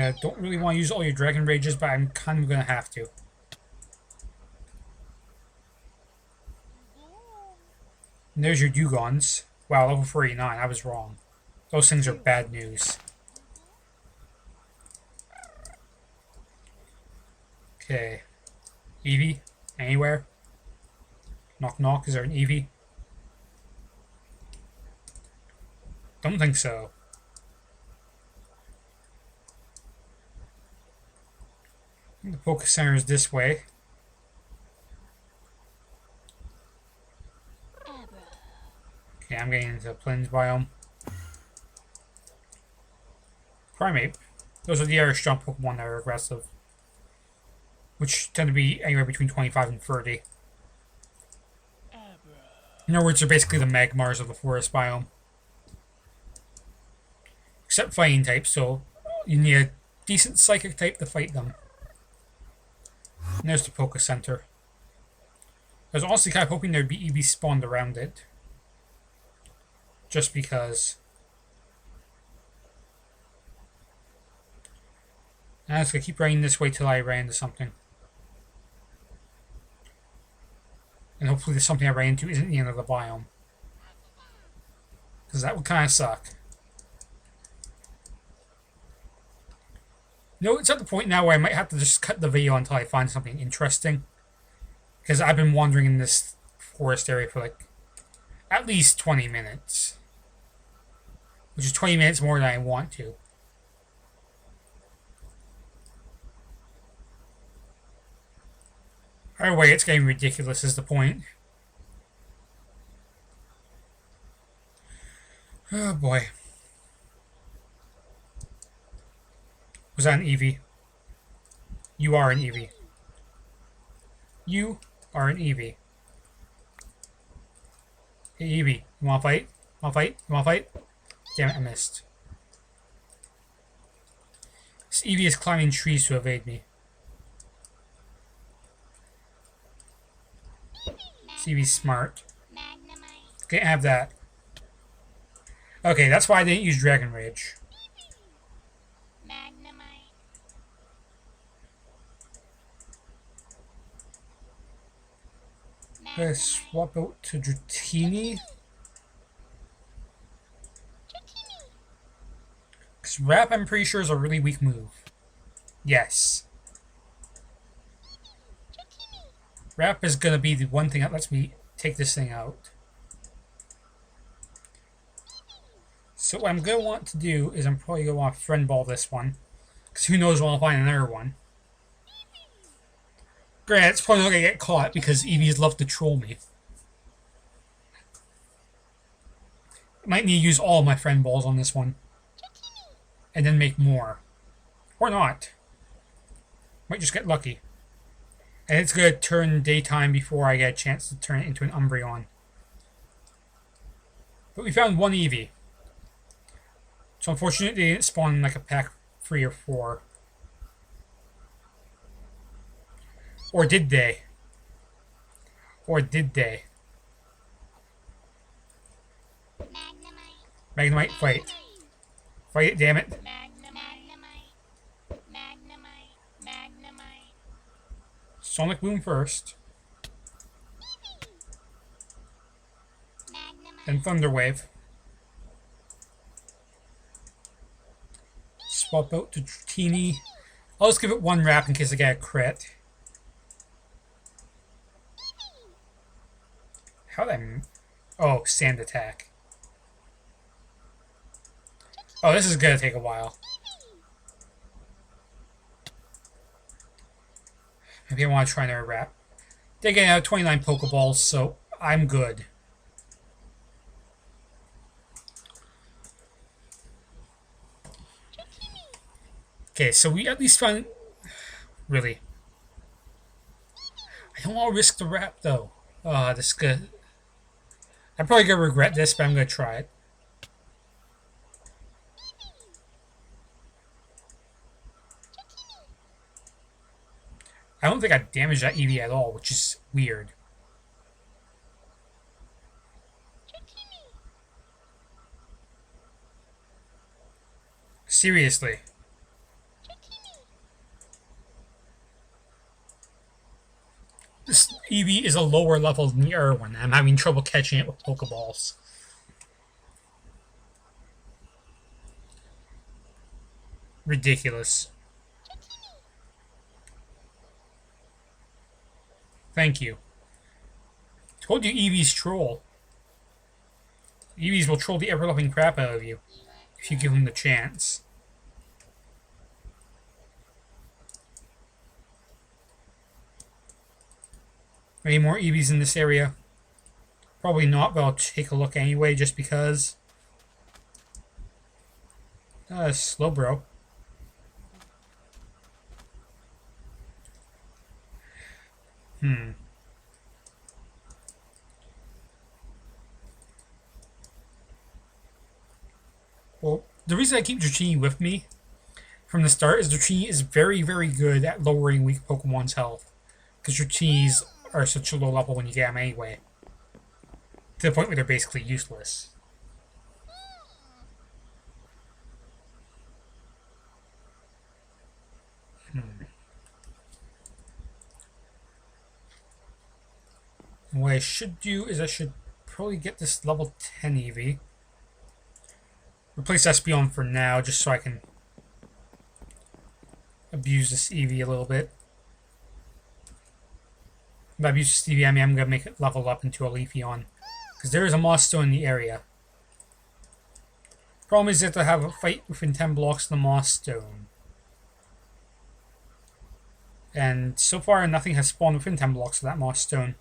I don't really want to use all your Dragon Rages, but I'm kind of going to have to. And there's your Dugons. Wow, level 49. I was wrong. Those things are bad news. Okay. Eevee? Anywhere? Knock knock, is there an Eevee? Don't think so. I think the Poké Center is this way. Okay, I'm getting into the Plains biome. Primate. Those are the Irish jump Pokemon that are aggressive. Which tend to be anywhere between 25 and 30. In other words, they're basically the Magmars of the forest biome. Except fighting types, so you need a decent psychic type to fight them. And there's the Poké Center. I was honestly kind of hoping there'd be Eevee spawned around it. Just because. And I'm just going to keep running this way till I ran into something. And hopefully there's something I ran into isn't the end of the biome. Because that would kind of suck. No, it's at the point now where I might have to just cut the video until I find something interesting. Because I've been wandering in this forest area for like at least 20 minutes. Which is 20 minutes more than I want to. Either way, it's getting ridiculous is the point. Oh boy. Was that an Eevee? You are an Eevee. You are an Eevee. Hey Eevee, you wanna fight? Wanna fight? You wanna fight? Damn it, I missed. This Eevee is climbing trees to evade me. This Eevee's smart. Can't have that. Okay, that's why I didn't use Dragon Rage. Gonna swap out to Dratini. Because Rap, I'm pretty sure, is a really weak move. Yes. Rap is gonna be the one thing that lets me take this thing out. So what I'm gonna want to do is I'm probably gonna want to friend ball this one. Because who knows when I'll find another one. Granted, it's probably not gonna get caught because Eevees love to troll me. I might need to use all my friend balls on this one. And then make more. Or not. Might just get lucky. And it's gonna turn daytime before I get a chance to turn it into an Umbreon. But we found one Eevee. So unfortunately they didn't spawn in like a pack 3 or 4. Or did they? Or did they? Magnemite, fight. Fight it, damn it. Sonic Boom first. Then Thunder Wave. Swap out to Dratini. I'll just give it one wrap in case I get a crit. How did I... Oh, Sand Attack. Oh, this is gonna take a while. Maybe I want to try another wrap. They get out 29 Pokeballs, so I'm good. Okay, so we at least found... Really. I don't want to risk the wrap, though. This is good. I'm probably going to regret this, but I'm going to try it. I don't think I damaged that Eevee at all, which is weird. Seriously. Eevee is a lower level than the other one. I'm having trouble catching it with Pokeballs. Ridiculous. Thank you. Told you Eevee's troll. Eevees will troll the ever-loving crap out of you if you give them the chance. Any more Eevees in this area? Probably not, but I'll take a look anyway, just because. Slowbro. Well, the reason I keep Dratini with me from the start is Dratini is very, very good at lowering weak Pokemon's health. Because Dratinis are such a low level when you get them anyway. To the point where they're basically useless. And what I should do is I should probably get this level 10 Eevee. Replace Espeon for now, just so I can abuse this Eevee a little bit. By abuse this Eevee, I mean I'm going to make it level up into a Leafeon. Because there is a Moss Stone in the area. Problem is you have to have a fight within 10 blocks of the Moss Stone. And so far nothing has spawned within 10 blocks of that Moss Stone.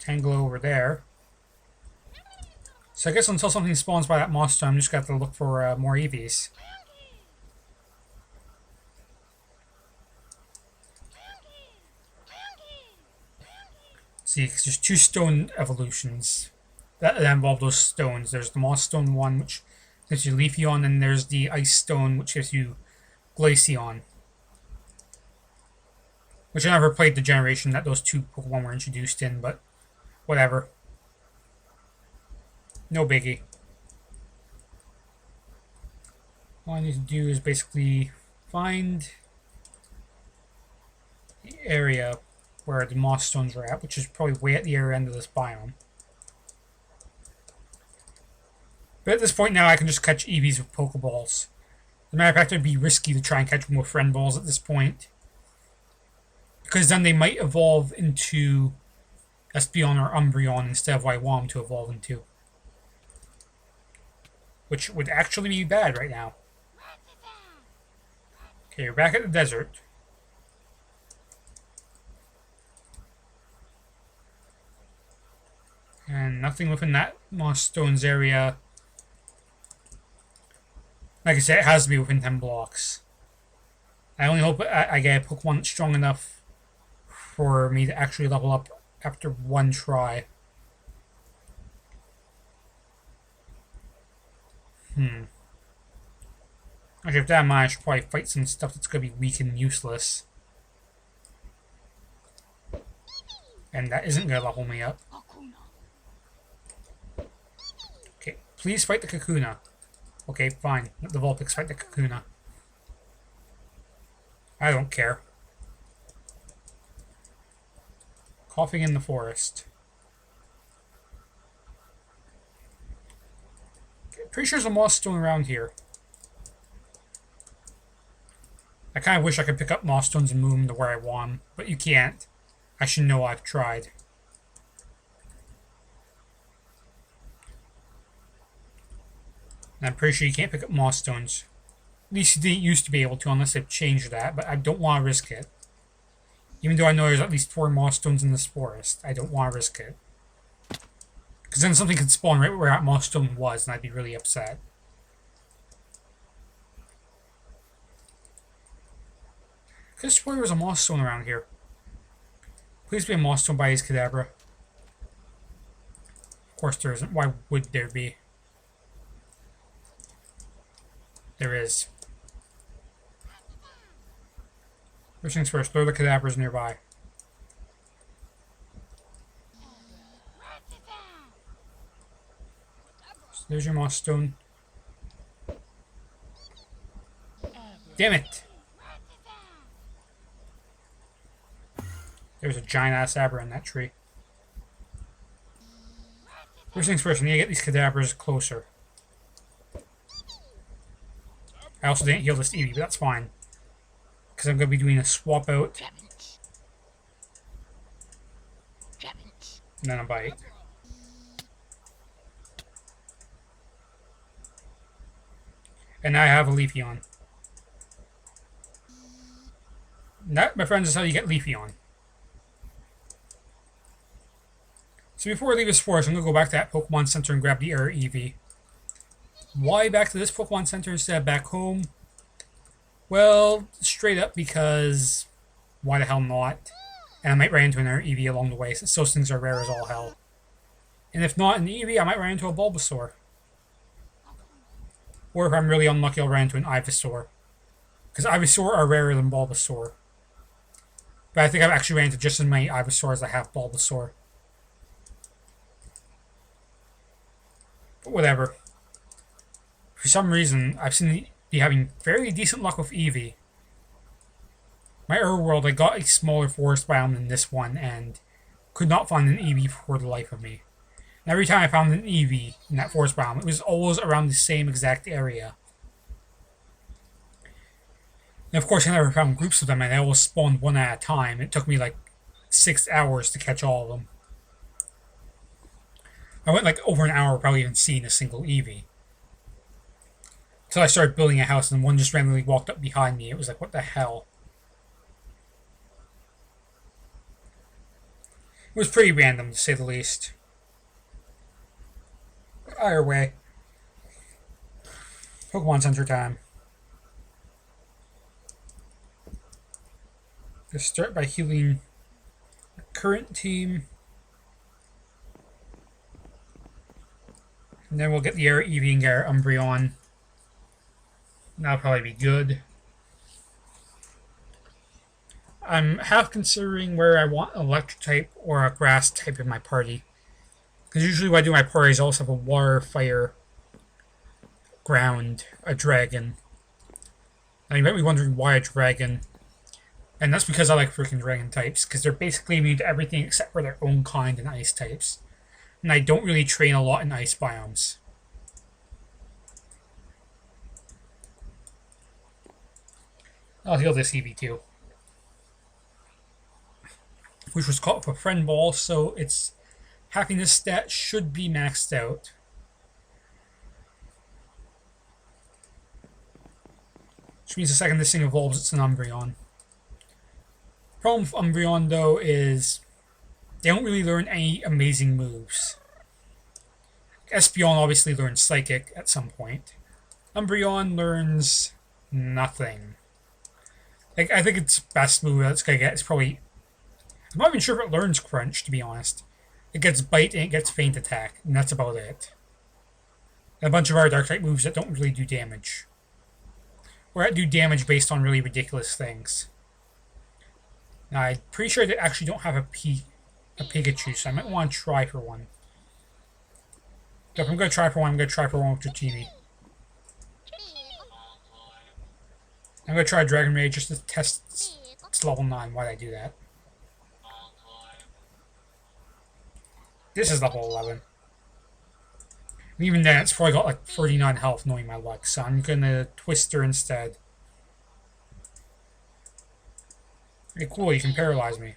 Tanglo over there. So I guess until something spawns by that Moss Stone, I'm just going to have to look for more Eevees. See, because there's 2 stone evolutions that involve those stones. There's the Moss Stone one, which gives you Leafeon, and there's the Ice Stone, which gives you Glaceon. Which I never played the generation that those 2 Pokemon were introduced in, but whatever. No biggie. All I need to do is basically find the area where the Moss Stones are at, which is probably way at the other end of this biome. But at this point now, I can just catch Eevees with Pokeballs. As a matter of fact, it would be risky to try and catch them with Friend Balls at this point. Because then they might evolve into Espeon or Umbreon instead of what I want them to evolve into. Which would actually be bad right now. Okay, we're back at the desert. And nothing within that Moss Stones area. Like I said, it has to be within 10 blocks. I only hope I get a Pokemon that's strong enough for me to actually level up after one try. Actually, if that I should probably fight some stuff that's going to be weak and useless. And that isn't going to level me up. Okay, please fight the Kakuna. Okay, fine. Let the Vulpix fight the Kakuna. I don't care. Coughing in the forest. Okay, pretty sure there's a Moss Stone around here. I kind of wish I could pick up Moss Stones and move them to where I want them, but you can't. I should know I've tried. And I'm pretty sure you can't pick up Moss Stones. At least you didn't used to be able to, unless they've changed that, but I don't want to risk it. Even though I know there's at least 4 Moss Stones in this forest, I don't want to risk it. Because then something could spawn right where that Moss Stone was, and I'd be really upset. I could swear there was a Moss Stone around here. Please be a Moss Stone by his Kadabra. Of course there isn't. Why would there be? There is. First things first, throw the Kadabras nearby. So there's your Moss Stone. Damn it! There's a giant-ass Abra in that tree. First things first, I need to get these cadabras closer. I also didn't heal this Eevee, but that's fine. Because I'm going to be doing a swap out. And then a bite. And now I have a Leafeon. That, my friends, is how you get Leafeon. So before I leave this forest, I'm going to go back to that Pokemon Center and grab the Air Eevee. Why back to this Pokemon Center instead of back home? Well, straight up because why the hell not? And I might run into an Air Eevee along the way, since those things are rare as all hell. And if not an Eevee, I might run into a Bulbasaur. Or if I'm really unlucky, I'll run into an Ivysaur. Because Ivysaur are rarer than Bulbasaur. But I think I've actually ran into just as many Ivysaur as I have Bulbasaur. But whatever. For some reason, I've seen to be having fairly decent luck with Eevee. My other world, I got a smaller forest biome than this one, and could not find an Eevee for the life of me. And every time I found an Eevee in that forest biome, it was always around the same exact area. And of course, I never found groups of them, and they always spawned one at a time. It took me like 6 hours to catch all of them. I went like over an hour without even seeing a single Eevee. Until I started building a house and one just randomly walked up behind me. It was like, what the hell? It was pretty random, to say the least. But either way. Pokemon Center time. Let's start by healing the current team. And then we'll get the Air Eevee and get our Umbreon. That'll probably be good. I'm half considering where I want an electric type or a grass type in my party. Because usually when I do my parties, I also have a water, fire, ground, a dragon. Now you might be wondering why a dragon. And that's because I like freaking dragon types. Because they're basically immune to everything except for their own kind and ice types. And I don't really train a lot in ice biomes. I'll heal this Eevee too. Which was caught with a friend ball, so its happiness stat should be maxed out. Which means the second this thing evolves, it's an Umbreon. Problem with Umbreon, though, is they don't really learn any amazing moves. Espeon obviously learns Psychic at some point. Umbreon learns nothing. Like, I think its best move that it's going to get is probably... I'm not even sure if it learns Crunch, to be honest. It gets Bite and it gets Feint Attack, and that's about it. And a bunch of other Dark-type moves that don't really do damage. Or that do damage based on really ridiculous things. Now, I'm pretty sure they actually don't have a Pikachu, so I might want to try for one. If I'm going to try for one, I'm going to try for one with Dratini. I'm going to try Dragon Rage just to test its level 9. Why did I do that? This is level 11. And even then, it's probably got like 49 health, knowing my luck, so I'm going to Twister instead. Hey, cool, you can paralyze me.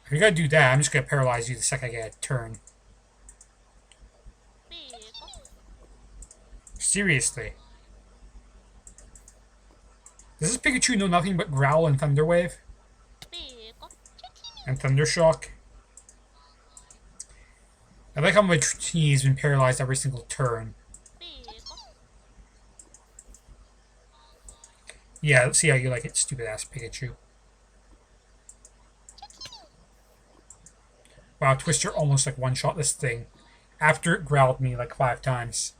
If you're going to do that, I'm just going to paralyze you the second I get a turn. Seriously. Does this Pikachu know nothing but Growl and Thunder Wave? And Thunder Shock? I like how my Dratini has been paralyzed every single turn. Yeah, let's see how you like it, stupid-ass Pikachu. Wow, Twister almost like one-shot this thing. After it growled me like 5 times.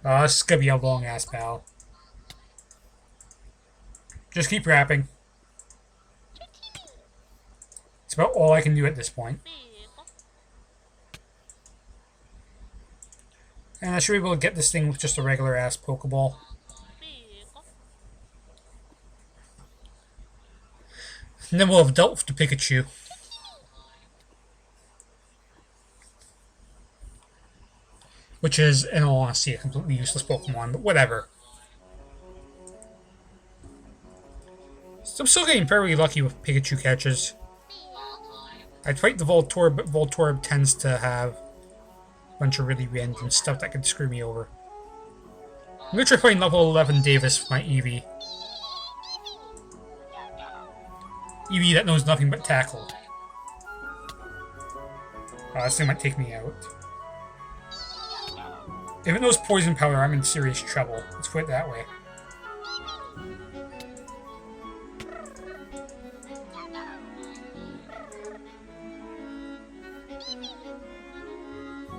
This is gonna be a long-ass battle. Just keep rapping. It's about all I can do at this point. And I should be able to get this thing with just a regular ass Pokeball. And then we'll have dealt with the Pikachu. Which is, in all honesty, a completely useless Pokemon, but whatever. So I'm still getting fairly lucky with Pikachu catches. I'd fight the Voltorb, but Voltorb tends to have a bunch of really random stuff that could screw me over. I'm gonna try fighting level 11 Davis with my Eevee. Eevee that knows nothing but tackle. This thing might take me out. If it knows Poison Powder, I'm in serious trouble. Let's put it that way.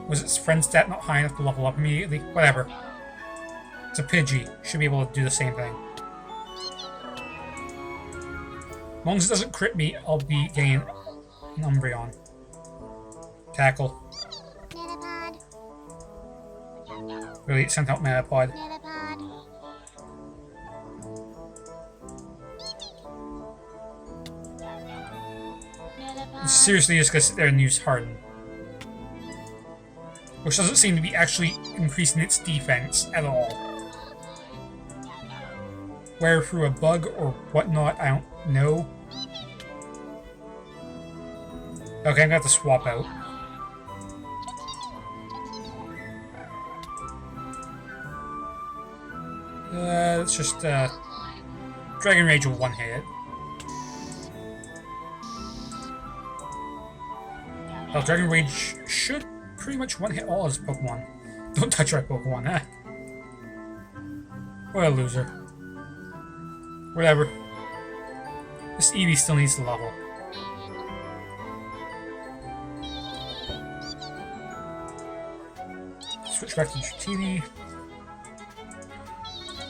Was its friend stat not high enough to level up immediately? Whatever. It's a Pidgey. Should be able to do the same thing. As long as it doesn't crit me, I'll be getting an Umbreon. Tackle. Really, it sent out Metapod. It's seriously just gonna sit there and use Harden. Which doesn't seem to be actually increasing its defense at all. Whether through a bug or whatnot, I don't know. Okay, I'm gonna have to swap out. Let's just, Dragon Rage will one-hit it. Well, Dragon Rage should pretty much one-hit all his Pokemon. Don't touch our Pokemon, eh? What a loser. Whatever. This Eevee still needs to level. Switch back to Dratini.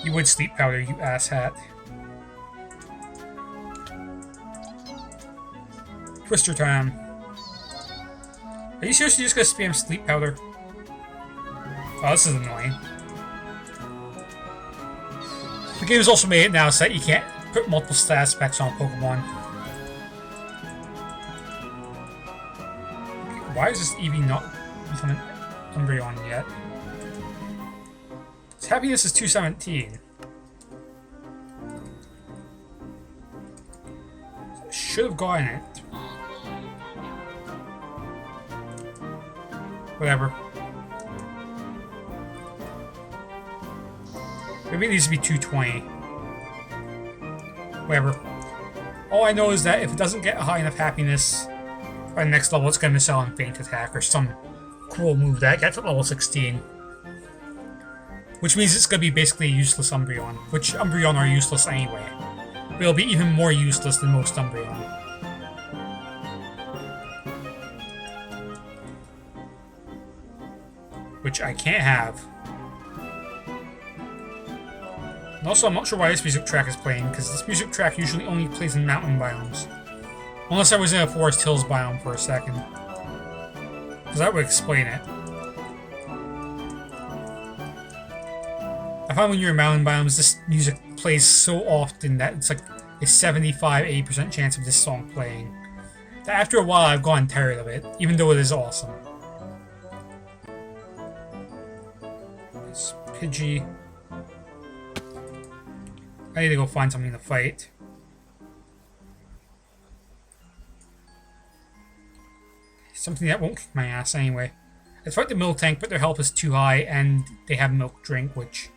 You would Sleep Powder, you asshat. Twister time. Are you seriously just gonna spam Sleep Powder? Oh, this is annoying. The game has also made it now so that you can't put multiple stat specs on Pokemon. Why is this Eevee not becoming Umbreon yet? Its happiness is 217. So I should have gotten it. Whatever. Maybe it needs to be 220. Whatever. All I know is that if it doesn't get a high enough happiness by the next level, it's going to miss out on Faint Attack or some cool move that gets at level 16. Which means it's going to be basically a useless Umbreon, which Umbreon are useless anyway. But it'll be even more useless than most Umbreon. Which I can't have. And also, I'm not sure why this music track is playing, because this music track usually only plays in mountain biomes. Unless I was in a Forest Hills biome for a second. Because that would explain it. I find when you're in mountain biomes, this music plays so often that it's like a 75-80% chance of this song playing. That after a while, I've gotten tired of it, even though it is awesome. It's Pidgey. I need to go find something to fight. Something that won't kick my ass anyway. I'd fight the Miltank, but their health is too high, and they have Milk Drink, which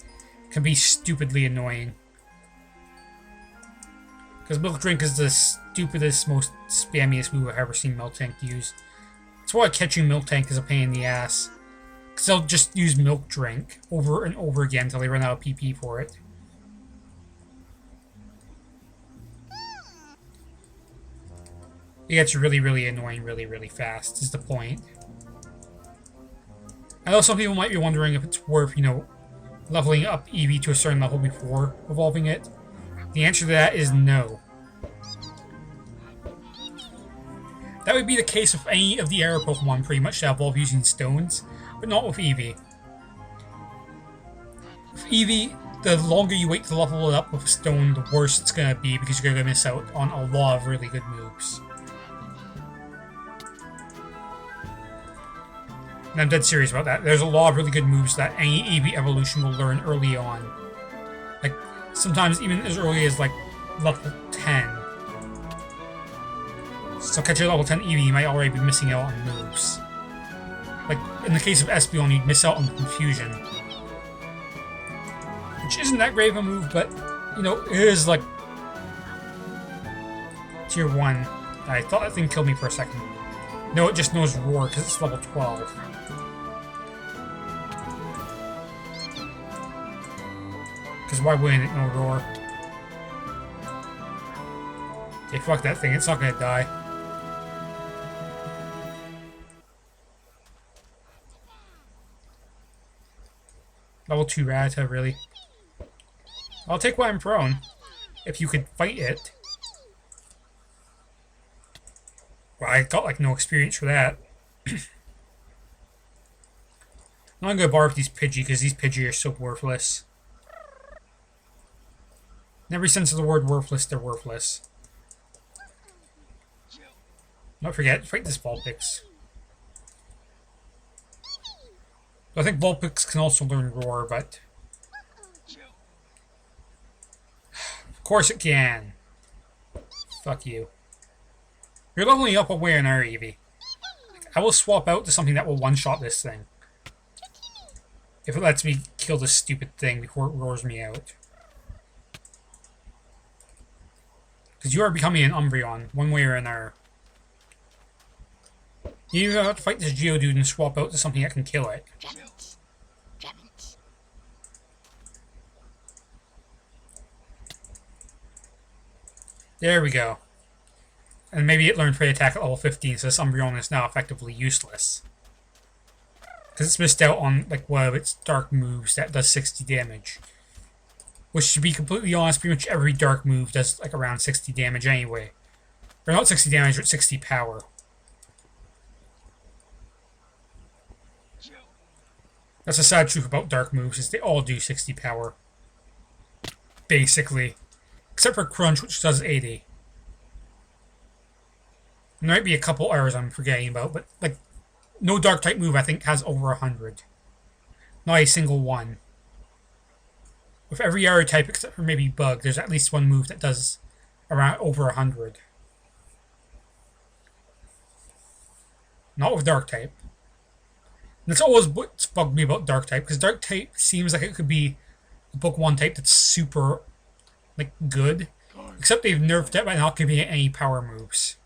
can be stupidly annoying. Because Milk Drink is the stupidest, most spammiest move I've ever seen Miltank use. That's why catching Miltank is a pain in the ass. Because they'll just use Milk Drink over and over again until they run out of PP for it. It gets really, really annoying really, really fast, is the point. I know some people might be wondering if it's worth, leveling up Eevee to a certain level before evolving it. The answer to that is no. That would be the case with any of the Air Pokemon pretty much that evolve using stones, but not with Eevee. Eevee, the longer you wait to level it up with stone, the worse it's gonna be because you're gonna miss out on a lot of really good moves. And I'm dead serious about that. There's a lot of really good moves that any Eevee evolution will learn early on. Like, sometimes even as early as, like, level 10. So catching level 10 Eevee, you might already be missing out on moves. Like, in the case of Espeon, you'd miss out on Confusion. Which isn't that great of a move, but, you know, it is, like, Tier 1. I thought that thing killed me for a second. No, it just knows Roar, because it's level 12. Because why wouldn't it know Roar? Okay, fuck that thing, it's not gonna die. Level 2 Rattata, really. I'll take what I'm prone. If you could fight it. Well, I got like no experience for that. I'm not gonna barf these Pidgey because these Pidgey are so worthless. In every sense of the word worthless, they're worthless. Don't forget, fight this Vulpix. I think Vulpix can also learn Roar, but... Of course it can. Fuck you. You're leveling up away in our Eevee. I will swap out to something that will one-shot this thing. If it lets me kill this stupid thing before it roars me out. Because you are becoming an Umbreon, one way or another. You either have to fight this Geodude and swap out to something that can kill it. There we go. And maybe it learned Fey Attack at level 15, so this Umbreon is now effectively useless. Because it's missed out on like one of its dark moves that does 60 damage. Which, to be completely honest, pretty much every dark move does like around 60 damage anyway. Or not 60 damage, but 60 power. That's the sad truth about dark moves, is they all do 60 power. Basically. Except for Crunch, which does 80. There might be a couple errors I'm forgetting about, but like no dark type move I think has over 100. Not a single one. With every error type except for maybe Bug, there's at least one move that does around over 100. Not with dark type. And that's always what's bugged me about dark type, because dark type seems like it could be a Pokemon type that's super like good. Except they've nerfed it by not giving it any power moves.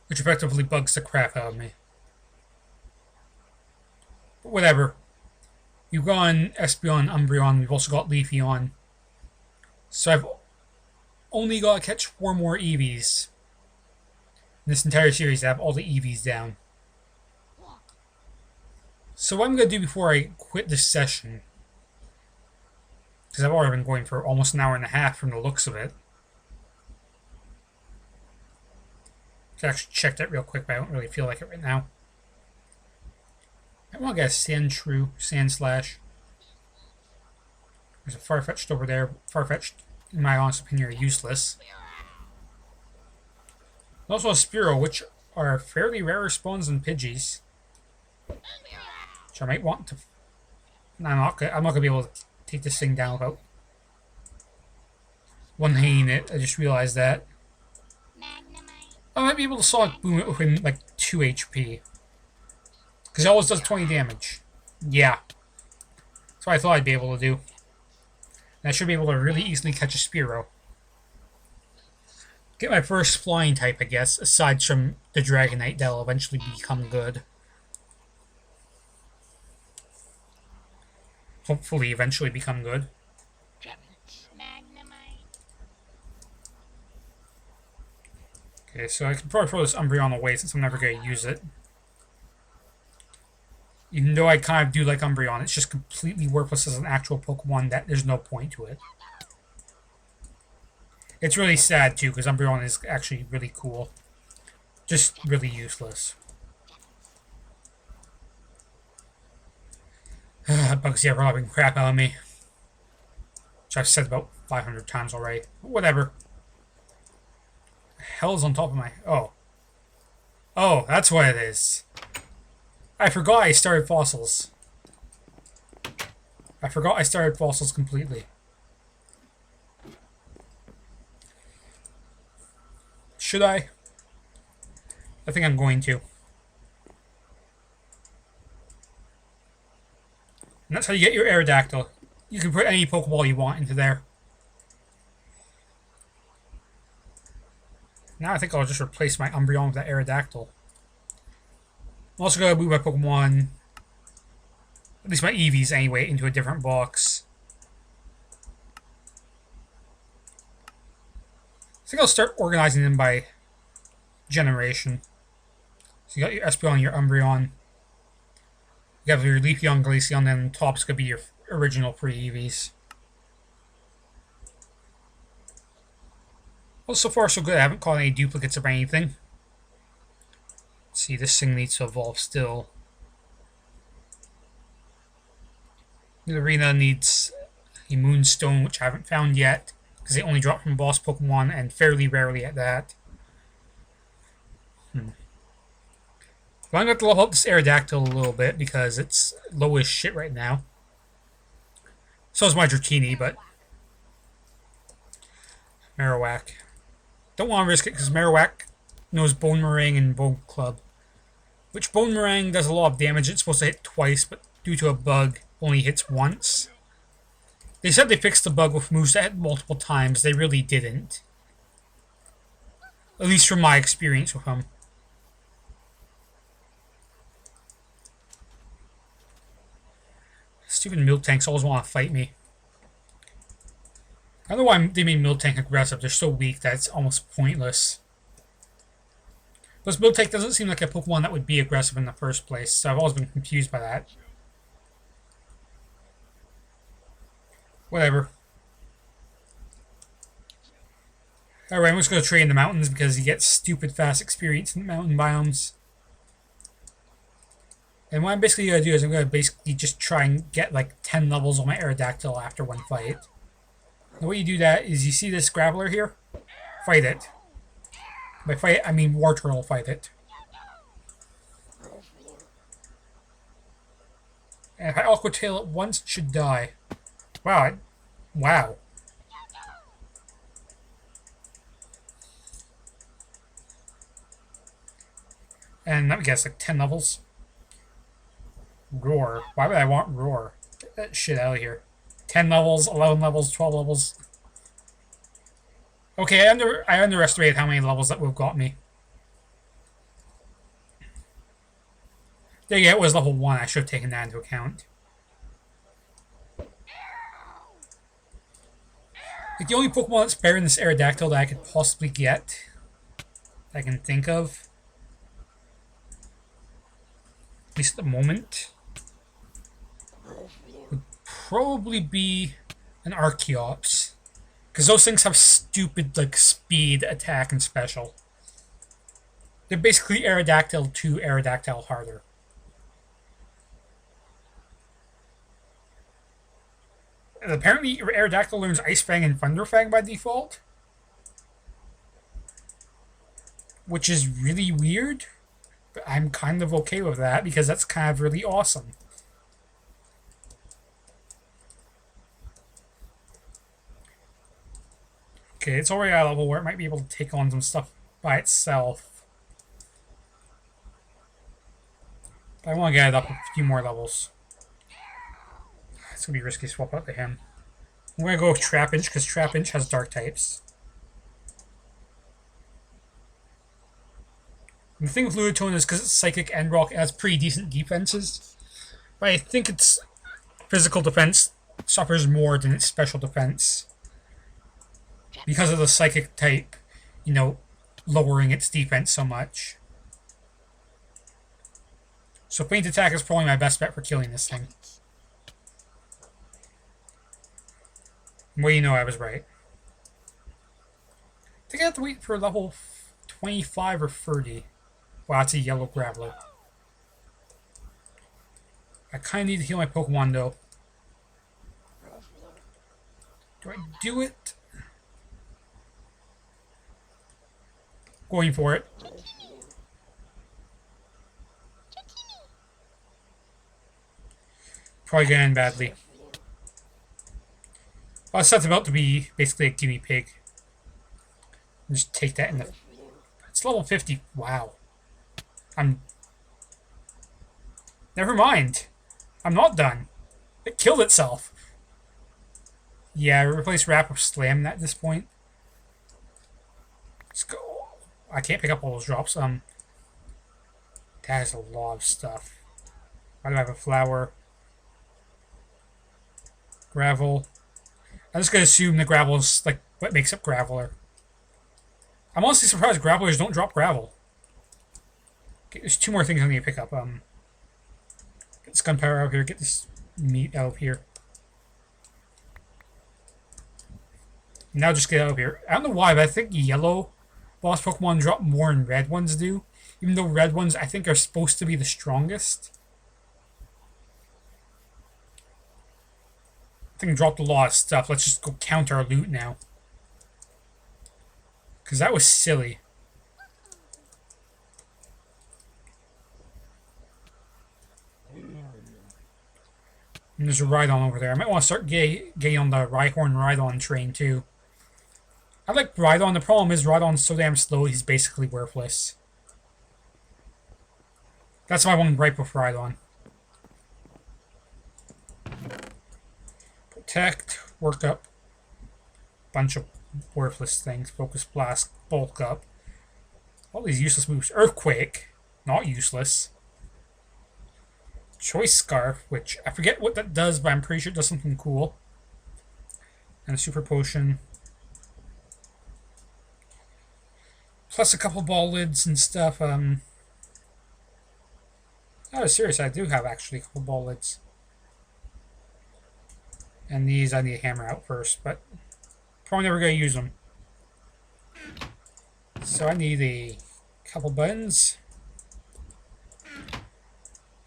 Which effectively bugs the crap out of me. But whatever. You've gone Espeon, Umbreon, we've also got Leafeon. So I've only got to catch 4 more Eevees. In this entire series, I have all the Eevees down. So what I'm going to do before I quit this session, because I've already been going for almost an hour and a half from the looks of it. I can actually check that real quick, but I don't really feel like it right now. I want to get a Sand Slash. There's a Farfetch'd over there. Farfetch'd, in my honest opinion, are useless. Also a Spearow, which are fairly rarer spawns than Pidgeys. Which I might want to... I'm not going to be able to take this thing down without one-hitting it. I just realized that. I might be able to Sonic Boom it within like 2 HP. Because it always does 20 damage. Yeah. That's what I thought I'd be able to do. And I should be able to really easily catch a Spearow. Get my first flying type, I guess, aside from the Dragonite that'll eventually become good. Hopefully eventually become good. Okay, so I can probably throw this Umbreon away since I'm never going to use it. Even though I kind of do like Umbreon, it's just completely worthless as an actual Pokemon that there's no point to it. It's really sad too, because Umbreon is actually really cool. Just really useless. Bugsy ever loving crap out of me. Which I've said about 500 times already. Whatever. Hell's on top of my... Oh. Oh, that's what it is. I forgot I started fossils. I forgot I started fossils completely. Should I? I think I'm going to. And that's how you get your Aerodactyl. You can put any Pokeball you want into there. Now I think I'll just replace my Umbreon with that Aerodactyl. I'm also going to move my Pokemon, at least my Eevees anyway, into a different box. I think I'll start organizing them by generation. So you got your Espeon, your Umbreon. You have your Leafeon, Glaceon, and then top's going to be your original pre-Eevees. Well, so far so good. I haven't caught any duplicates of anything. Let's see, this thing needs to evolve still. The arena needs a Moonstone, which I haven't found yet, because they only drop from boss Pokemon, and fairly rarely at that. Well, I'm going to level up this Aerodactyl a little bit, because it's low as shit right now. So is my Dratini, but... Marowak. Don't want to risk it, because Marowak knows Bone Meringue and Bone Club. Which Bone Meringue does a lot of damage. It's supposed to hit twice, but due to a bug, only hits once. They said they fixed the bug with moves that hit multiple times. They really didn't. At least from my experience with them. Stupid Miltanks always want to fight me. I don't know why they made Miltank aggressive. They're so weak that it's almost pointless. Plus, Miltank doesn't seem like a Pokemon that would be aggressive in the first place, so I've always been confused by that. Whatever. Alright, I'm just going to train in the mountains because you get stupid fast experience in the mountain biomes. And what I'm basically going to do is I'm going to basically just try and get like 10 levels on my Aerodactyl after one fight. The way you do that is you see this Graveler here? Fight it. By fight, I mean Wartortle fight it. And if I Aqua Tail it once, it should die. Wow. Wow. And that gets like 10 levels. Roar. Why would I want Roar? Get that shit out of here. 10 levels, 11 levels, 12 levels. Okay, I underestimated how many levels that would have got me. There you go, it was level 1. I should have taken that into account. Like, the only Pokemon that's better than this Aerodactyl that I could possibly get, that I can think of, at least at the moment, would probably be an Archeops. Because those things have stupid, like, speed, attack, and special. They're basically Aerodactyl to Aerodactyl harder. And apparently, your Aerodactyl learns Ice Fang and Thunder Fang by default. Which is really weird. But I'm kind of okay with that, because that's kind of really awesome. Okay, it's already at a level where it might be able to take on some stuff by itself. But I want to get it up a few more levels. It's going to be risky to swap out to him. I'm going to go with Trapinch, because Trapinch has dark types. And the thing with Ludotone is because it's Psychic and Rock, it has pretty decent defenses. But I think its physical defense suffers more than its special defense. Because of the Psychic type, you know, lowering its defense so much. So Feint Attack is probably my best bet for killing this thing. Well, you know I was right. I think I have to wait for level 25 or 30. Wow, it's a yellow Graveler. I kind of need to heal my Pokemon, though. Do I do it? Going for it. Probably gonna end badly. Well, it's about to be basically a guinea pig. Just take that in the... It's level 50. Wow. Never mind. I'm not done. It killed itself. Yeah, replace Wrap with Slam at this point. Let's go. I can't pick up all those drops. That is a lot of stuff. Why do I have a flower? Gravel. I'm just going to assume the gravel is like what makes up Graveler. I'm honestly surprised Gravelers don't drop gravel. Okay, there's 2 more things I need to pick up. Get this gunpowder out here. Get this meat out of here. Now just get out of here. I don't know why, but I think yellow boss Pokemon drop more than red ones do. Even though red ones, I think, are supposed to be the strongest. I think I dropped a lot of stuff. Let's just go count our loot now. Because that was silly. And there's a Rhydon over there. I might want to start getting on the Rhyhorn-Rhydon train, too. I like Rhydon. The problem is Rhydon's so damn slow, he's basically worthless. That's my one gripe with Rhydon. Protect, work up. Bunch of worthless things. Focus Blast, bulk up. All these useless moves. Earthquake, not useless. Choice Scarf, which I forget what that does, but I'm pretty sure it does something cool. And a Super Potion. Plus a couple ball lids and stuff. Oh, seriously, I do have actually a couple ball lids. And these I need to hammer out first, but probably never going to use them. So I need a couple buttons.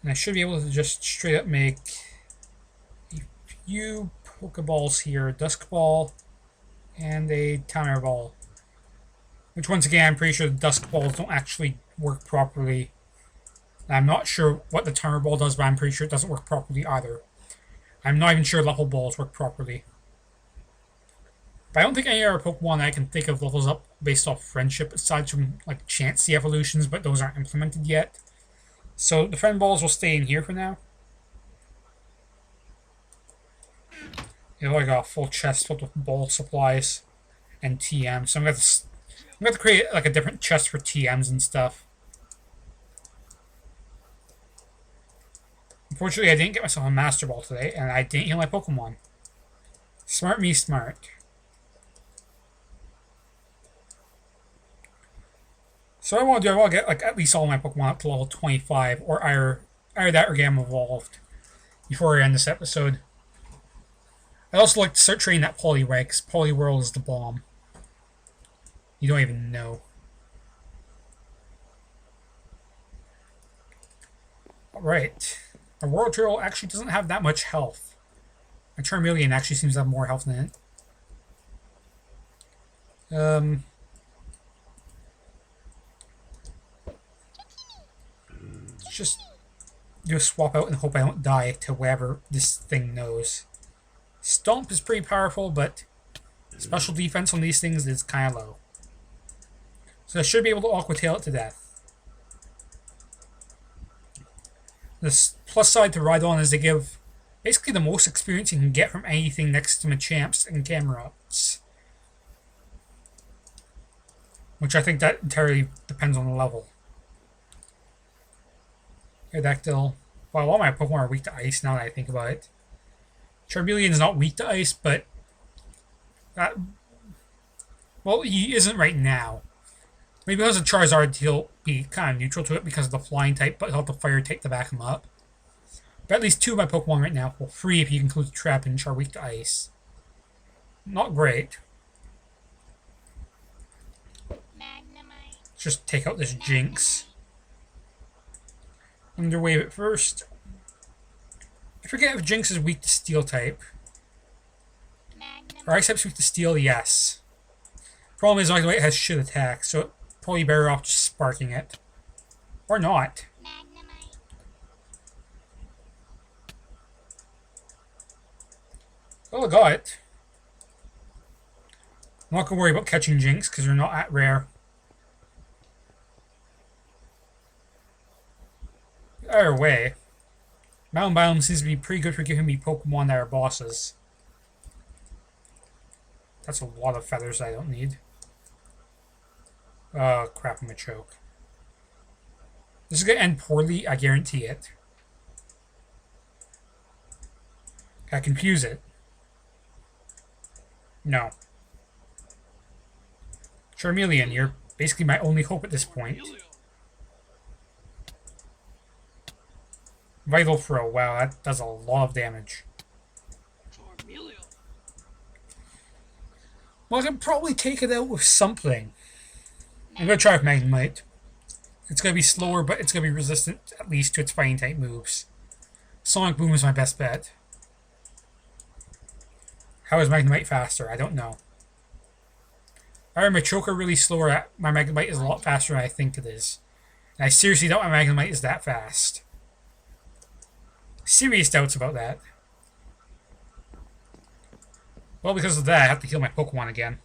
And I should be able to just straight up make a few Pokeballs here. Dusk Ball and a Timer Ball. Which, once again, I'm pretty sure the Dusk Balls don't actually work properly. I'm not sure what the Timer Ball does, but I'm pretty sure it doesn't work properly either. I'm not even sure level balls work properly. But I don't think any other Pokemon I can think of levels up based off friendship, aside from like Chansey evolutions, but those aren't implemented yet. So the friend balls will stay in here for now. You know, I got a full chest filled with ball supplies and TM. So I'm going to create like a different chest for TMs and stuff. Unfortunately, I didn't get myself a Master Ball today, and I didn't heal my Pokemon. Smart me, smart. So what I want to do, I want to get like at least all my Pokemon up to level 25, or either that or get them evolved before I end this episode. I'd also like to start training that Poliwag, because Poliwhirl is the bomb. You don't even know. Alright. Our World Turtle actually doesn't have that much health. My Charmeleon actually seems to have more health than it. Just do a swap out and hope I don't die to whatever this thing knows. Stomp is pretty powerful, but special defense on these things is kind of low. So I should be able to Aqua Tail it to death. The plus side to Rhydon is they give basically the most experience you can get from anything next to Machamps and Camerups. Which I think that entirely depends on the level. Aerodactyl. Well, a lot of my Pokemon are weak to ice now that I think about it. Charmeleon is not weak to ice, but well, he isn't right now. Maybe because of Charizard, he'll be kind of neutral to it because of the flying type, but he'll have the fire type to back him up. But at least 2 of my Pokemon right now, well, 3 if you include Trapinch, are weak to ice. Not great. Let's just take out this Jinx. Underwave it first. forget if Jinx is weak to Steel type. Are Ice types weak to Steel? Yes. Problem is, Magnemite has shit attack, so probably better off just sparking it. Or not. Oh, I got it. I'm not gonna worry about catching Jinx because they're not at rare. Either way, Mountain Biome seems to be pretty good for giving me Pokemon that are bosses. That's a lot of feathers I don't need. Oh, crap, I'm gonna choke. This is gonna end poorly, I guarantee it. I confuse it. No. Charmeleon, you're basically my only hope at this point. Vital Throw, wow, that does a lot of damage. Well, I can probably take it out with something. I'm gonna try with Magnemite. It's gonna be slower, but it's gonna be resistant at least to its fighting type moves. Sonic Boom is my best bet. How is Magnemite faster? I don't know. Are my Choker really slower? My Magnemite is a lot faster than I think it is. And I seriously doubt my Magnemite is that fast. Serious doubts about that. Well, because of that, I have to heal my Pokemon again.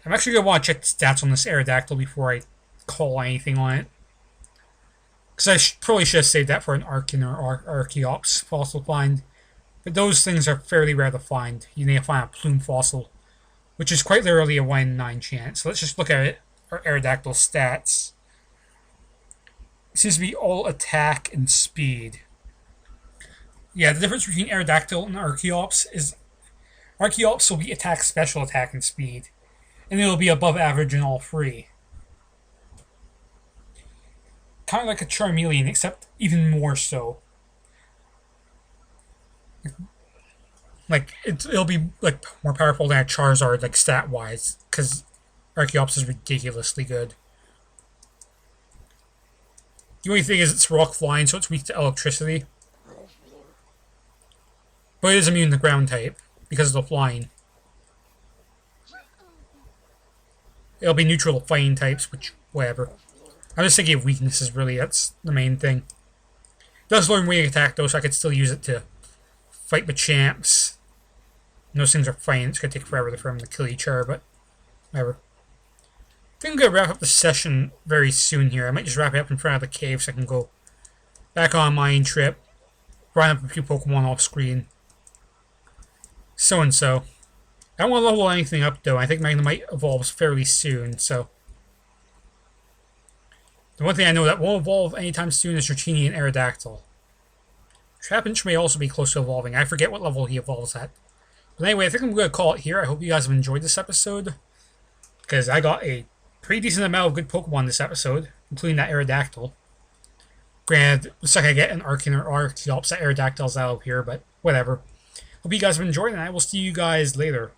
I'm actually going to want to check the stats on this Aerodactyl before I call anything on it. Because I probably should have saved that for an Archean or Archeops fossil find. But those things are fairly rare to find. You need to find a Plume fossil, which is quite literally a 1 in 9 chance. So let's just look at it. Our Aerodactyl stats. It seems to be all attack and speed. Yeah, the difference between Aerodactyl and Archeops is Archeops will be attack, special attack, and speed. And it'll be above average in all three. Kind of like a Charmeleon, except even more so. Like, it'll be like more powerful than a Charizard, like stat-wise, because Archeops is ridiculously good. The only thing is it's rock flying, so it's weak to electricity. But it is immune to ground type, because of the flying. It'll be neutral to fighting types, which, whatever. I'm just thinking of weaknesses, really, that's the main thing. It does learn wing attack, though, so I could still use it to fight the champs. And those things are fighting, it's going to take forever for them to kill each other, but whatever. I think I'm going to wrap up the session very soon here. I might just wrap it up in front of the cave so I can go back on my trip, run up a few Pokemon off screen. So and so. I don't want to level anything up, though. I think Magnemite evolves fairly soon, so. The one thing I know that won't evolve anytime soon is Dratini and Aerodactyl. Trapinch may also be close to evolving. I forget what level he evolves at. But anyway, I think I'm going to call it here. I hope you guys have enjoyed this episode, because I got a pretty decent amount of good Pokemon this episode, including that Aerodactyl. Granted, looks like I get an Archean or Archeops that Aerodactyl's out of here, but whatever. Hope you guys have enjoyed, and I will see you guys later.